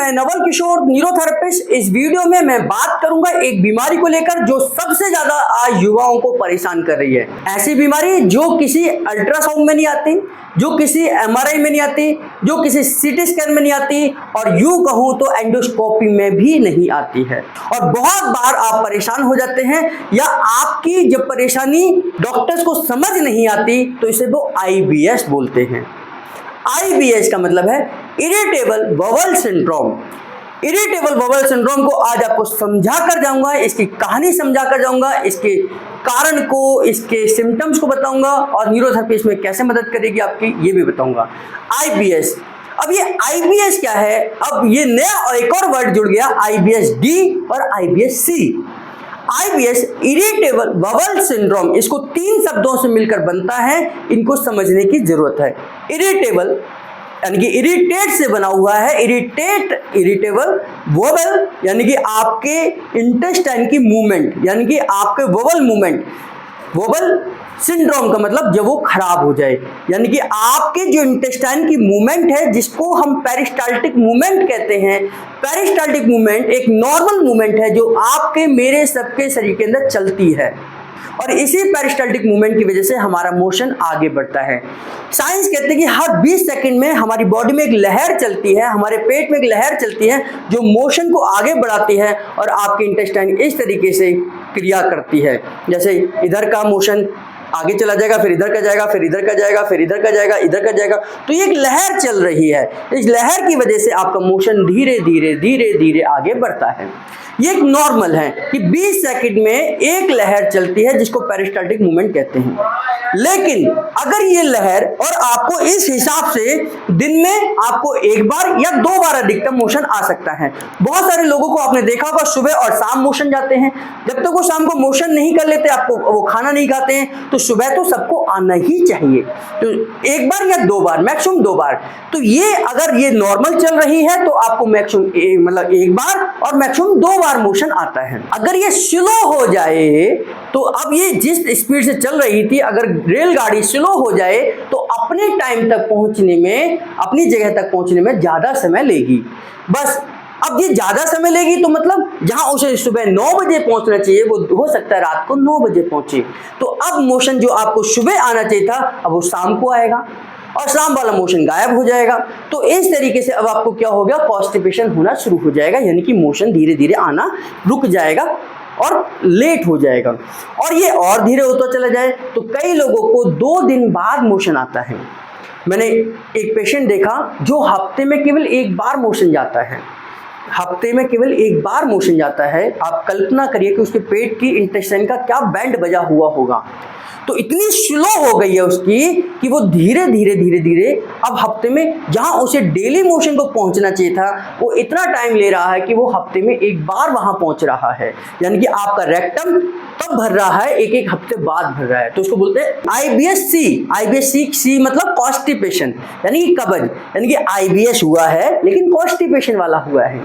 मैं नवल किशोर न्यूरोथेरेपिस्ट। इस वीडियो में मैं बात करूंगा एक बीमारी को लेकर जो सबसे ज्यादा आज युवाओं को परेशान कर रही है। ऐसी बीमारी जो किसी अल्ट्रासाउंड में नहीं आती, जो किसी एमआरआई में नहीं आती, जो किसी सीटी स्कैन में नहीं आती और यूं कहूं तो एंडोस्कोपी में भी नहीं आती है। और बहुत बार आप परेशान हो जाते हैं या आपकी जब परेशानी डॉक्टर्स को समझ नहीं आती तो इसे वो आईबीएस बोलते हैं। आईबीएस का मतलब है irritable bowel syndrome. Irritable bowel syndrome को आज आपको समझा कर जाऊंगा, इसकी कहानी समझा कर जाऊंगा, इसके कारण को, इसके सिम्टम्स को बताऊंगा और न्यूरोथेरेपी में कैसे मदद करेगी आपकी ये भी बताऊंगा। आईबीएस, अब ये आईबीएस क्या है? अब ये नया एक और वर्ड जुड़ गया, आईबीएस डी और आईबीएस सी। आईबीएस इरिटेबल बवल सिंड्रोम, इसको 3 शब्दों से मिलकर बनता है, इनको समझने की जरूरत है। इरिटेबल यानी कि इरिटेट से बना हुआ है, इरिटेबल वोवल यानी कि आपके इंटेस्टाइन की मूवमेंट, यानी कि आपके वोवल मूवमेंट। वोवल सिंड्रोम का मतलब जब वो खराब हो जाए, यानी कि आपके जो इंटेस्टाइन की मूवमेंट है जिसको हम पेरिस्टाल्टिक मूवमेंट कहते हैं। पेरिस्टाल्टिक मूवमेंट एक नॉर्मल मूवमेंट है जो आपके मेरे सबके शरीर के अंदर चलती है और इसी पेरिस्टाल्टिक मूवमेंट की वजह से हमारा मोशन आगे बढ़ता है। साइंस कहते हैं कि हर 20 सेकंड में हमारी बॉडी में एक लहर चलती है, हमारे पेट में एक लहर चलती है जो मोशन को आगे बढ़ाती है और आपके इंटेस्टाइन इस तरीके से क्रिया करती है। जैसे इधर का मोशन आगे चला जाएगा, फिर इधर का जाएगा, फिर इधर का जाएगा, फिर इधर का जाएगा, इधर का जाएगा, तो ये एक लहर चल रही है। इस लहर की वजह से आपका मोशन धीरे धीरे धीरे धीरे आगे बढ़ता है। ये एक नॉर्मल है कि 20 सेकंड में एक लहर चलती है जिसको पेरिस्टाल्टिक मूवमेंट कहते हैं। लेकिन अगर ये लहर और आपको इस हिसाब से दिन में आपको एक बार या 2 बार अधिकतम मोशन आ सकता है। बहुत सारे लोगों को आपने देखा होगा सुबह और शाम मोशन जाते हैं। जब तक वो शाम को मोशन नहीं कर लेते, आपको वो खाना नहीं खाते हैं, तो सुबह तो सबको आना ही चाहिए। तो एक बार या 2 बार, मैक्सिमम 2 बार। तो ये अगर ये नॉर्मल चल रही है तो आपको मैक्सिमम मतलब 1 बार और मैक्सिमम 2 बार मोशन आता है। अगर ये स्लो हो जाए तो अब ये जिस स्पीड से चल रही थी, अगर रेलगाड़ी स्लो हो जाए तो अपने टाइम तक पहुंचने में, अपनी जगह तक पहुंचने में ज्यादा समय लेगी। बस अब ये ज्यादा समय लेगी तो मतलब जहां उसे सुबह 9 बजे पहुंचना चाहिए वो हो सकता है रात को 9 बजे पहुंचे। तो अब मोशन जो आपको सुबह आना चाहिए था अब वो शाम को आएगा और शाम वाला मोशन गायब हो जाएगा। तो इस तरीके से अब आपको क्या हो गया, कॉन्स्टिपेशन होना शुरू हो जाएगा, यानी कि मोशन धीरे धीरे आना रुक जाएगा और लेट हो जाएगा। और ये और धीरे होता चला जाए तो कई लोगों को 2 दिन बाद मोशन आता है। मैंने एक पेशेंट देखा जो हफ्ते में केवल 1 बार मोशन जाता है। हफ्ते में केवल 1 बार मोशन जाता है। आप कल्पना करिए कि उसके पेट की इंटेस्टाइन का क्या बैंड बजा हुआ होगा। तो इतनी स्लो हो गई है उसकी कि वो धीरे धीरे धीरे धीरे अब हफ्ते में जहां उसे डेली मोशन को पहुंचना चाहिए था वो इतना टाइम ले रहा है कि वो हफ्ते में 1 बार वहां पहुंच रहा है। यानी कि आपका रेक्टम तब भर रहा है, एक हफ्ते बाद भर रहा है। तो उसको बोलते हैं आईबीएस सी। आईबीएस सी मतलब कॉन्स्टिपेशन, यानी कि कब्ज, यानी कि आईबीएस हुआ है लेकिन कॉन्स्टिपेशन वाला हुआ है।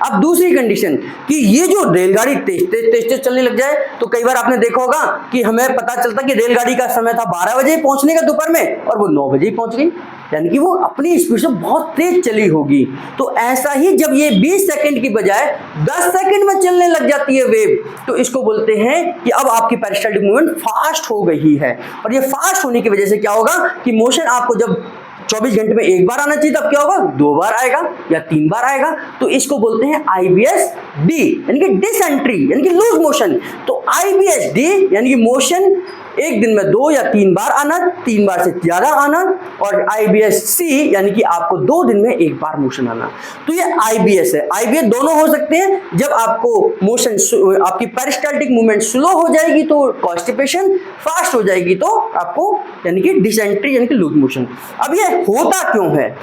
अब दूसरी कंडीशन कि ये जो रेलगाड़ी तेज चलने लग जाए तो कई बार आपने देखा होगा कि हमें पता चलता कि रेलगाड़ी का समय था 12 बजे पहुंचने का दोपहर में और वो 9 बजे पहुंच गई, यानी कि वो अपनी स्पीड से बहुत तेज चली होगी। तो ऐसा ही जब ये 20 सेकंड की बजाय 10 सेकंड में चलने लग जाती है वेव, तो इसको बोलते हैं कि अब आपकी पेरिस्टाल्टिक मूवमेंट फास्ट हो गई है। और ये फास्ट होने की वजह से क्या होगा कि मोशन आपको जब 24 घंटे में 1 बार आना चाहिए तब क्या होगा, 2 बार आएगा या 3 बार आएगा। तो इसको बोलते हैं आईबीएस डी, यानी कि डिसेंट्री, यानी कि लूज मोशन। तो आईबीएस डी यानी कि मोशन एक दिन में 2 या 3 बार आना, 3 बार से ज्यादा आना। और आईबीएस सी यानी कि आपको 2 दिन में 1 बार मोशन आना। तो ये आईबीएस है। आईबीएस दोनों हो सकते हैं, जब आपको मोशन, आपकी पेरिस्टाल्टिक मूवमेंट स्लो हो जाएगी तो कॉन्स्टिपेशन, फास्ट हो जाएगी तो आपको यानी कि डिसेंट्री यानी कि लूज मोशन। अब ये होता क्यों है,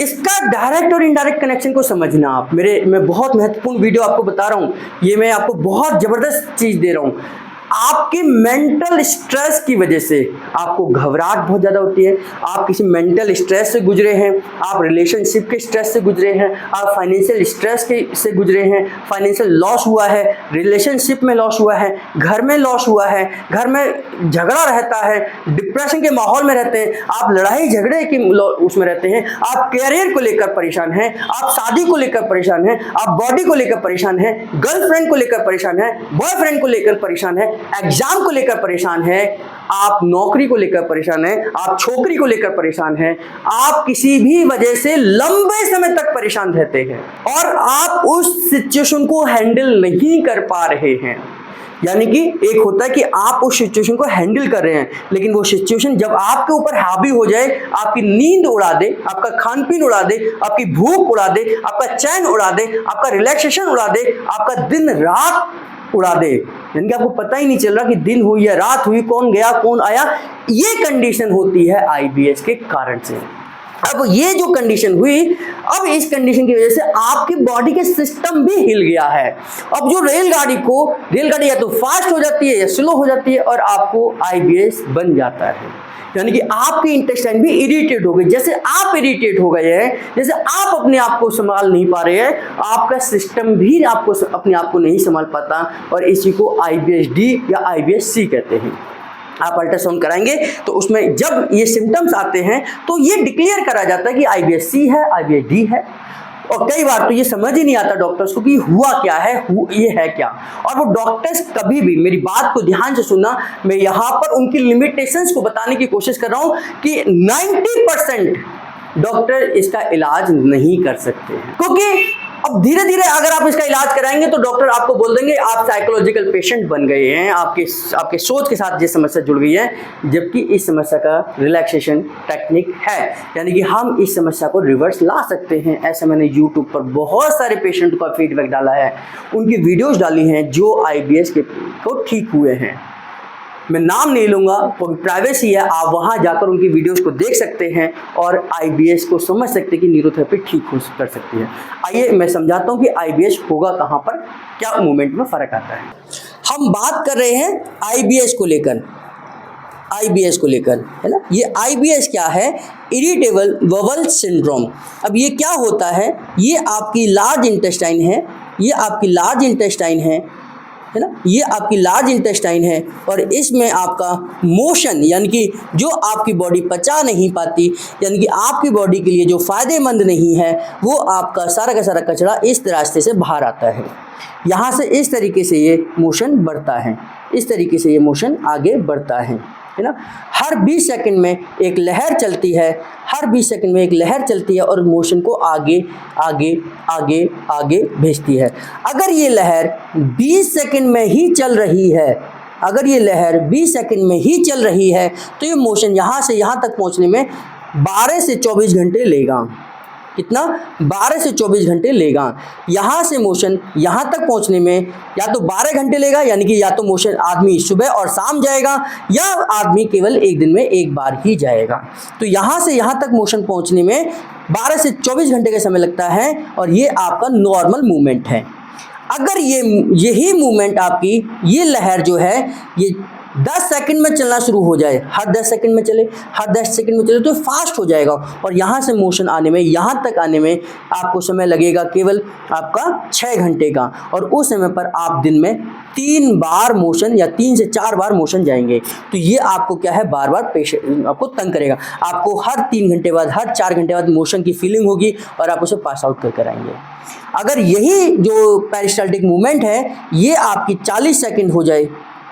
इसका डायरेक्ट और इनडायरेक्ट कनेक्शन को समझना आप। मैं बहुत महत्वपूर्ण वीडियो आपको बता रहा हूँ, ये मैं आपको बहुत जबरदस्त चीज दे रहा हूँ। आपके मेंटल स्ट्रेस की वजह से आपको घबराहट बहुत ज़्यादा होती है, आप किसी मेंटल स्ट्रेस से गुजरे हैं, आप रिलेशनशिप के स्ट्रेस से गुजरे हैं, आप फाइनेंशियल स्ट्रेस से गुजरे हैं, फाइनेंशियल लॉस हुआ है, रिलेशनशिप में लॉस हुआ है, घर में लॉस हुआ है, घर में झगड़ा रहता है, डिप्रेशन के माहौल में रहते हैं, आप लड़ाई झगड़े की उसमें रहते हैं, आप कैरियर को लेकर परेशान हैं, आप शादी को लेकर परेशान हैं, आप बॉडी को लेकर परेशान हैं, गर्लफ्रेंड को लेकर परेशान हैं, बॉयफ्रेंड को लेकर परेशान हैं, एग्जाम को लेकर परेशान हैं, आप नौकरी को लेकर परेशान हैं, आप छोकरी को लेकर परेशान हैं, आप किसी भी वजह से लंबे समय तक परेशान रहते हैं और आप उस सिचुएशन को हैंडल नहीं कर पा रहे हैं। यानी कि एक होता है कि आप उस सिचुएशन को हैंडल कर रहे हैं, लेकिन वो सिचुएशन जब आपके ऊपर हावी हो जाए, आपकी नींद उड़ा दे, आपका खान पीन उड़ा दे, आपकी भूख उड़ा दे, आपका चैन उड़ा दे, आपका रिलैक्सेशन उड़ा दे, आपका दिन रात उड़ा दे, यानी कि आपको पता ही नहीं चल रहा कि दिन हुई या रात हुई, कौन गया कौन आया, ये कंडीशन होती है IBS के कारण से। अब ये जो कंडीशन हुई, अब इस कंडीशन की वजह से आपकी बॉडी के सिस्टम भी हिल गया है। अब जो रेलगाड़ी या तो फास्ट हो जाती है या स्लो हो जाती है और आपको IBS बन जाता है, यानी कि आपकी इंटेस्टाइन भी इरिटेट हो गई। जैसे आप इरिटेट हो गए हैं, जैसे आप अपने आप को संभाल नहीं पा रहे हैं, आपका सिस्टम भी आपको अपने आप को नहीं संभाल पाता और इसी को IBS-D या IBS-C कहते हैं। आप अल्ट्रासाउंड कराएंगे तो उसमें जब ये सिम्टम्स आते हैं तो ये डिक्लेयर करा जाता है कि IBS-C है, IBS-D है। और कई बार तो ये समझ ही नहीं आता डॉक्टर्स को कि हुआ क्या है, ये है क्या। और वो डॉक्टर्स कभी भी, मेरी बात को ध्यान से सुनना, मैं यहाँ पर उनकी लिमिटेशंस को बताने की कोशिश कर रहा हूँ कि 90% डॉक्टर इसका इलाज नहीं कर सकते हैं, क्योंकि अब धीरे धीरे अगर आप इसका इलाज कराएंगे तो डॉक्टर आपको बोल देंगे आप साइकोलॉजिकल पेशेंट बन गए हैं, आपके सोच के साथ ये समस्या जुड़ गई है, जबकि इस समस्या का रिलैक्सेशन टेक्निक है, यानी कि हम इस समस्या को रिवर्स ला सकते हैं। ऐसा मैंने यूट्यूब पर बहुत सारे पेशेंट का फीडबैक डाला है, उनकी वीडियोज़ डाली हैं जो IBS को ठीक हुए हैं। मैं नाम नहीं लूँगा क्योंकि प्राइवेसी है, आप वहाँ जाकर उनकी वीडियोस को देख सकते हैं और IBS को समझ सकते हैं कि न्यूरोथेरेपी ठीक हो कर सकती है। आइए मैं समझाता हूँ कि IBS होगा कहाँ पर, क्या मूवमेंट में फ़र्क आता है। हम बात कर रहे हैं IBS को लेकर, है ना। ये IBS क्या है? Irritable bowel syndrome. अब ये क्या होता है? ये आपकी लार्ज इंटेस्टाइन है, है ना, ये आपकी लार्ज इंटेस्टाइन है और इसमें आपका मोशन, यानी कि जो आपकी बॉडी पचा नहीं पाती, यानी कि आपकी बॉडी के लिए जो फ़ायदेमंद नहीं है, वो आपका सारा का सारा कचरा इस रास्ते से बाहर आता है। यहाँ से इस तरीके से ये मोशन बढ़ता है, इस तरीके से ये मोशन आगे बढ़ता है ना। हर 20 सेकंड में एक लहर चलती है, और मोशन को आगे आगे आगे आगे भेजती है। अगर ये लहर 20 सेकंड में ही चल रही है, तो ये मोशन यहाँ से यहाँ तक पहुँचने में 12 से 24 घंटे लेगा। कितना? 12 से 24 घंटे लेगा। यहाँ से मोशन यहाँ तक पहुँचने में या तो 12 घंटे लेगा, यानी कि या तो मोशन आदमी सुबह और शाम जाएगा या आदमी केवल एक दिन में एक बार ही जाएगा। तो यहाँ से यहाँ तक मोशन पहुँचने में 12 से 24 घंटे का समय लगता है और ये आपका नॉर्मल मूवमेंट है। अगर यही मूवमेंट आपकी, ये लहर जो है ये 10 सेकंड में चलना शुरू हो जाए, हर 10 सेकंड में चले तो फास्ट हो जाएगा और यहाँ से मोशन आने में, यहाँ तक आने में आपको समय लगेगा केवल आपका 6 घंटे का। और उस समय पर आप दिन में 3 बार मोशन या 3 से 4 बार मोशन जाएंगे। तो ये आपको क्या है, बार बार पेशेंट आपको तंग करेगा। आपको हर 3 घंटे बाद, हर 4 घंटे बाद मोशन की फीलिंग होगी और आप उसे पास आउट कर आएंगे। अगर यही जो पेरिस्टाल्टिक मूवमेंट है ये आपकी 40 सेकंड हो जाए,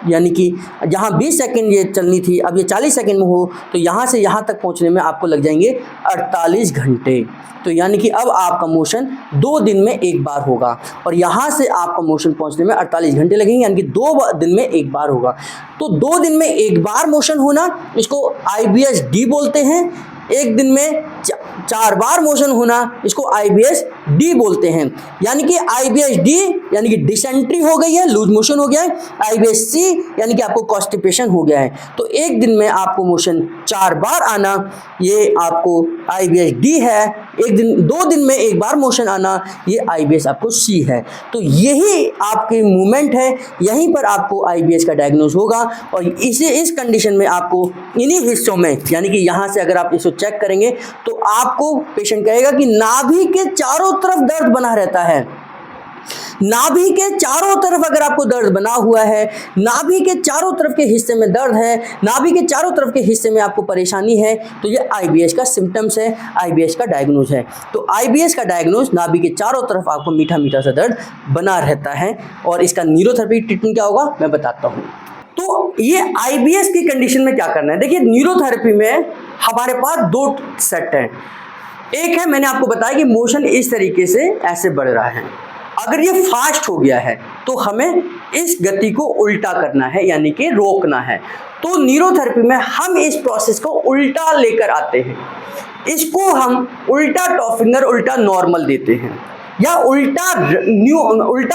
यानी कि जहाँ 20 सेकंड ये चलनी थी, अब ये 40 सेकंड में हो, तो यहाँ से यहाँ तक पहुँचने में आपको लग जाएंगे 48 घंटे। तो यानी कि अब आपका मोशन 2 दिन में एक बार होगा और यहाँ से आपका मोशन पहुँचने में 48 घंटे लगेंगे, यानी कि 2 दिन में एक बार होगा। तो 2 दिन में एक बार मोशन होना, इसको IBS-D बोलते हैं। एक दिन में 4 बार मोशन होना, इसको IBS D बोलते हैं। यानी कि IBS D यानी कि डिसेंट्री हो गई है, लूज मोशन हो गया है। IBS C यानी कि आपको कॉन्स्टिपेशन हो गया है। तो एक दिन में आपको मोशन 4 बार आना, ये आपको IBS D है। 2 दिन में 1 बार मोशन आना, ये IBS आपको C है। तो यही आपकी मूवमेंट है, यहीं पर आपको IBS का डायग्नोज होगा। और इस कंडीशन में आपको इन्हीं हिस्सों में, यानी कि यहाँ से अगर आप इसको चेक करेंगे तो आपको पेशेंट कहेगा कि नाभि के चारों तरफ दर्द बना रहता है। नाभि के चारों तरफ अगर आपको दर्द बना हुआ है, नाभि के चारों तरफ के हिस्से में दर्द है, नाभि के चारों तरफ के हिस्से में आपको परेशानी है, तो ये IBS का सिम्टम्स है, IBS का डायग्नोज है। तो IBS का डायग्नोज, नाभि के चारों तरफ आपको मीठा मीठा सा दर्द बना रहता है। और इसका न्यूरोथेरेपी ट्रीटमेंट क्या होगा मैं बताता हूँ। तो ये IBS की कंडीशन में क्या करना है, देखिए न्यूरोथेरेपी में हमारे पास 2 सेट हैं। एक है, मैंने आपको बताया कि मोशन इस तरीके से ऐसे बढ़ रहा है, अगर ये फास्ट हो गया है तो हमें इस गति को उल्टा करना है, यानी कि रोकना है। तो न्यूरोथेरेपी में हम इस प्रोसेस को उल्टा लेकर आते हैं। इसको हम उल्टा टॉप फिंगर, उल्टा नॉर्मल देते हैं, या उल्टा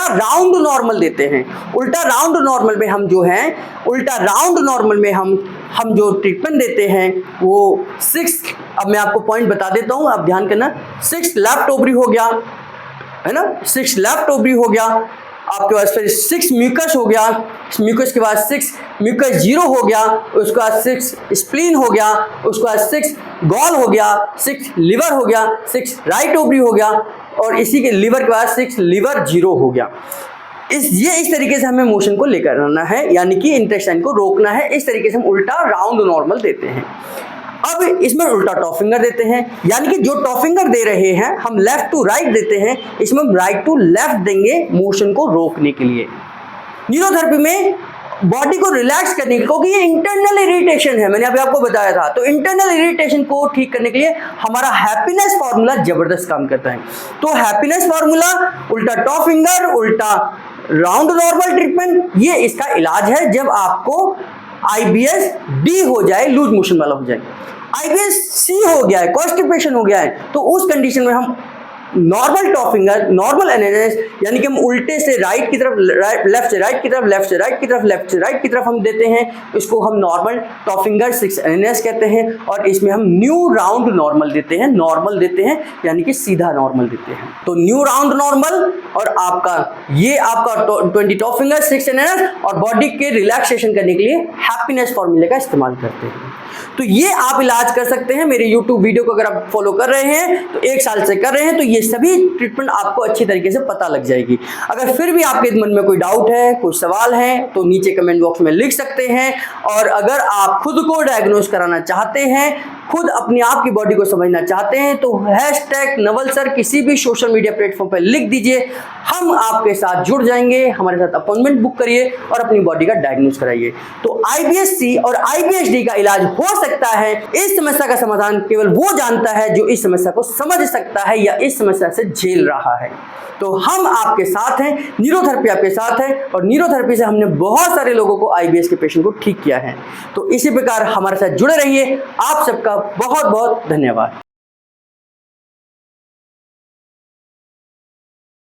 राउंड नॉर्मल देते हैं। उल्टा राउंड नॉर्मल में हम जो है, उल्टा राउंड नॉर्मल में हम जो ट्रीटमेंट देते हैं वो 6, अब मैं आपको पॉइंट बता देता हूँ, आप ध्यान करना। 6 लेफ्ट ओवरी हो गया है ना, 6 लेफ्ट ओवरी हो गया आपके पास, फिर 6 म्यूकस हो गया, म्यूकस के बाद 6 म्यूकस 0 हो गया, उसके बाद 6 स्प्लीन हो गया, उसके बाद 6 गॉल हो गया, 6 लिवर हो गया, 6 राइट ओवरी हो गया, और इसी के लिवर के बाद 6 लिवर 0 हो गया। इस तरीके से हमें मोशन को लेकर आना है, यानी कि इंटेस्टाइन को रोकना है। इस तरीके से हम उल्टा राउंड नॉर्मल देते हैं। अब इसमें उल्टा टॉप फिंगर देते हैं, यानी कि जो टॉप फिंगर दे रहे हैं हम लेफ्ट टू राइट देते हैं, इसमें हम राइट टू लेफ्ट देंगे मोशन को रोकने के लिए। न्यूरोथेरेपी में बॉडी को रिलैक्स करने के लिए, क्योंकि ये इंटरनल इरिटेशन है, मैंने अभी आपको बताया था। तो इंटरनल इरिटेशन को ठीक करने के लिए हमारा हैप्पीनेस फार्मूला जबरदस्त काम करता है। तो हैप्पीनेस फार्मूला, उल्टा टॉप फिंगर, उल्टा राउंड नॉर्मल ट्रीटमेंट, ये इसका इलाज है जब आपको IBS D हो जाए, लूज मोशन वाला हो जाए। IBS C हो गया है, कॉन्स्टिपेशन हो गया है, तो उस कंडीशन में हम normal top finger, normal NNS, यानी कि हम उल्टे से राइट की तरफ, लेफ्ट से राइट की तरफ, लेफ्ट से राइट की तरफ, लेफ्ट से राइट की तरफ हम देते हैं। इसको हम नॉर्मल टॉप फिंगर 6 एनएनएस कहते हैं। और इसमें हम न्यू राउंड नॉर्मल देते हैं, नॉर्मल देते हैं, यानी कि सीधा नॉर्मल देते हैं। तो न्यू राउंड नॉर्मल और आपका 20 टॉप फिंगर 6 एनएनएस, और बॉडी के रिलैक्सेशन करने के लिए हैप्पीनेस फॉर्मूले का इस्तेमाल करते हैं। तो ये आप इलाज कर सकते हैं। मेरे YouTube वीडियो को अगर आप फॉलो कर रहे हैं तो 1 साल से कर रहे हैं, तो ये सभी ट्रीटमेंट आपको अच्छी तरीके से पता लग जाएगी। अगर फिर भी आपके मन में कोई डाउट है, कोई सवाल है, तो नीचे कमेंट बॉक्स में लिख सकते हैं। और अगर आप खुद को डायग्नोज कराना चाहते हैं, खुद अपनी आप की बॉडी को समझना चाहते हैं, तो #नवल सर किसी भी सोशल मीडिया प्लेटफॉर्म पर लिख दीजिए, हम आपके साथ जुड़ जाएंगे। हमारे साथ अपॉइंटमेंट बुक करिए और अपनी बॉडी का डायग्नोज कराइए। तो IBS C और IBS D का इलाज हो सकता है। इस समस्या का समाधान केवल वो जानता है जो इस समस्या को समझ सकता है या इस समस्या से झेल रहा है। तो हम आपके साथ हैं, न्यूरोथेरेपी आपके साथ है, और न्यूरोथेरेपी से हमने बहुत सारे लोगों को, IBS के पेशेंट को ठीक किया है। तो इसी प्रकार हमारे साथ जुड़े रहिए। आप सबका बहुत बहुत धन्यवाद।